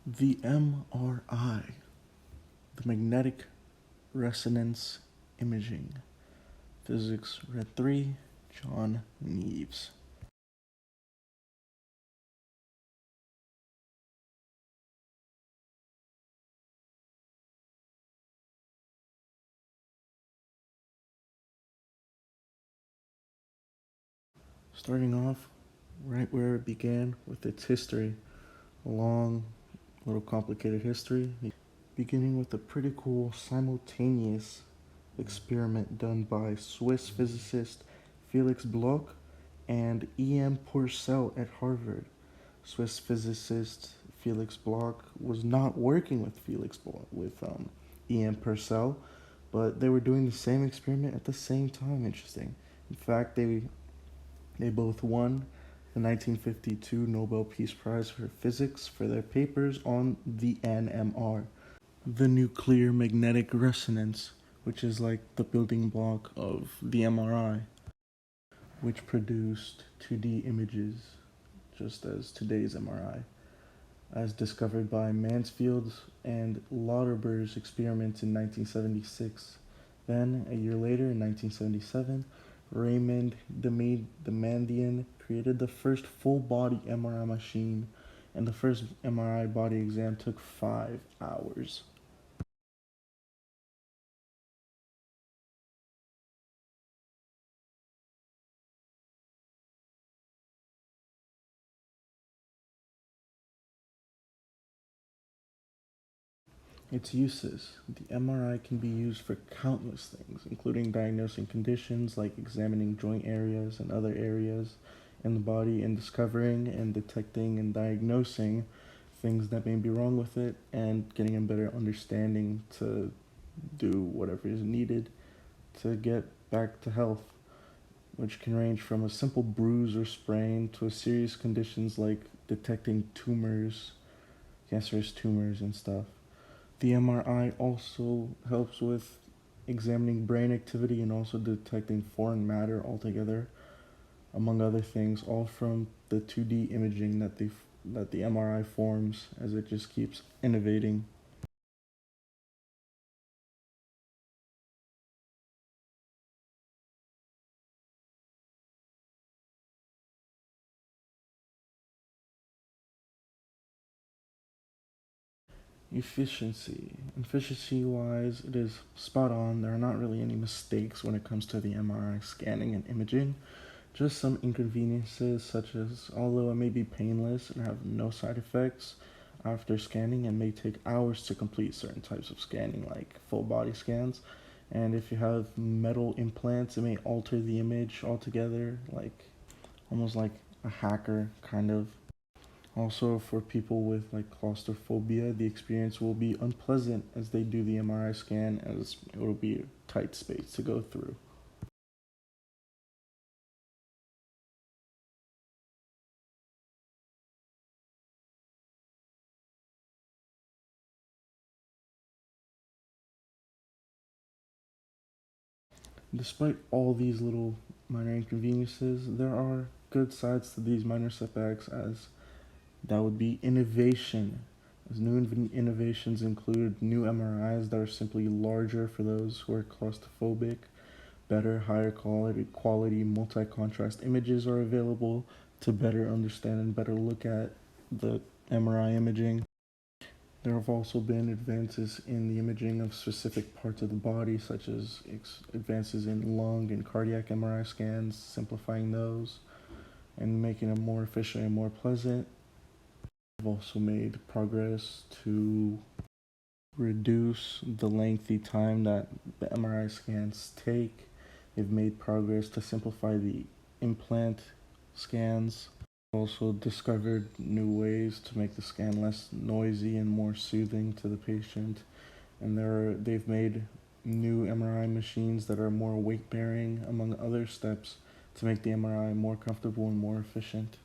The MRI, the magnetic resonance imaging. Physics Red 3, John Neves. Starting off right where it began with its history, a long, little complicated history, beginning with a pretty cool simultaneous experiment done by Swiss physicist Felix Bloch and E.M. Purcell at Harvard. Swiss physicist Felix Bloch was not working with E.M. Purcell, but they were doing the same experiment at the same time. Interesting. In fact, they both won the 1952 Nobel Peace Prize for Physics for their papers on the NMR, the nuclear magnetic resonance, which is like the building block of the MRI, which produced 2D images just as today's MRI, as discovered by Mansfield's and Lauterber's experiments in 1976. Then, a year later, in 1977, Raymond Demandian created the first full-body MRI machine, and the first MRI body exam took 5 hours. Its uses. The MRI can be used for countless things, including diagnosing conditions like examining joint areas and other areas in the body and discovering and detecting and diagnosing things that may be wrong with it and getting a better understanding to do whatever is needed to get back to health, which can range from a simple bruise or sprain to serious conditions like detecting tumors, cancerous tumors, and stuff. The MRI also helps with examining brain activity and also detecting foreign matter altogether, among other things, all from the 2D imaging that the MRI forms as it just keeps innovating. Efficiency. Efficiency wise, it is spot on. There are not really any mistakes when it comes to the MRI scanning and imaging. Just some inconveniences, such as although it may be painless and have no side effects after scanning, it may take hours to complete certain types of scanning, like full body scans. And if you have metal implants, it may alter the image altogether, like almost like a hacker kind of. Also, for people with like claustrophobia, the experience will be unpleasant as they do the MRI scan, as it will be a tight space to go through. Despite all these little minor inconveniences, there are good sides to these minor setbacks, as that would be innovation. As innovations include new MRIs that are simply larger for those who are claustrophobic, better, higher quality multi-contrast images are available to better understand and better look at the MRI imaging. There have also been advances in the imaging of specific parts of the body, such as advances in lung and cardiac MRI scans, simplifying those and making them more efficient and more pleasant. We've also made progress to reduce the lengthy time that the MRI scans take. They've made progress to simplify the implant scans. Also discovered new ways to make the scan less noisy and more soothing to the patient. And they've made new MRI machines that are more weight bearing, among other steps, to make the MRI more comfortable and more efficient.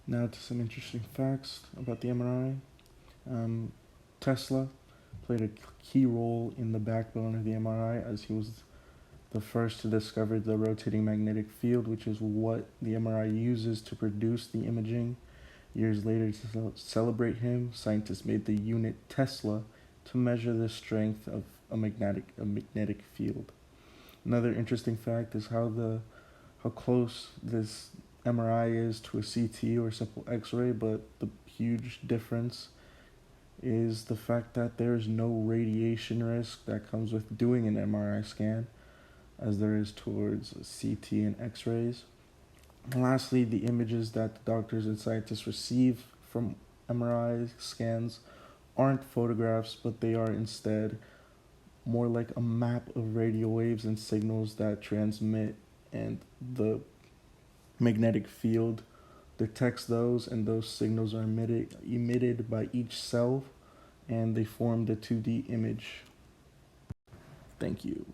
Now to some interesting facts about the MRI. Um, Tesla played a key role in the backbone of the MRI, as he was the first to discover the rotating magnetic field, which is what the MRI uses to produce the imaging. Years later, to celebrate him, scientists made the unit Tesla to measure the strength of a magnetic field. Another interesting fact is how close this MRI is to a CT or simple X-ray, but the huge difference is the fact that there is no radiation risk that comes with doing an MRI scan, as there is towards CT and X-rays. And lastly, the images that the doctors and scientists receive from MRI scans aren't photographs, but they are instead more like a map of radio waves and signals that transmit, and the magnetic field detects those, and those signals are emitted by each cell, and they form the 2D image. Thank you.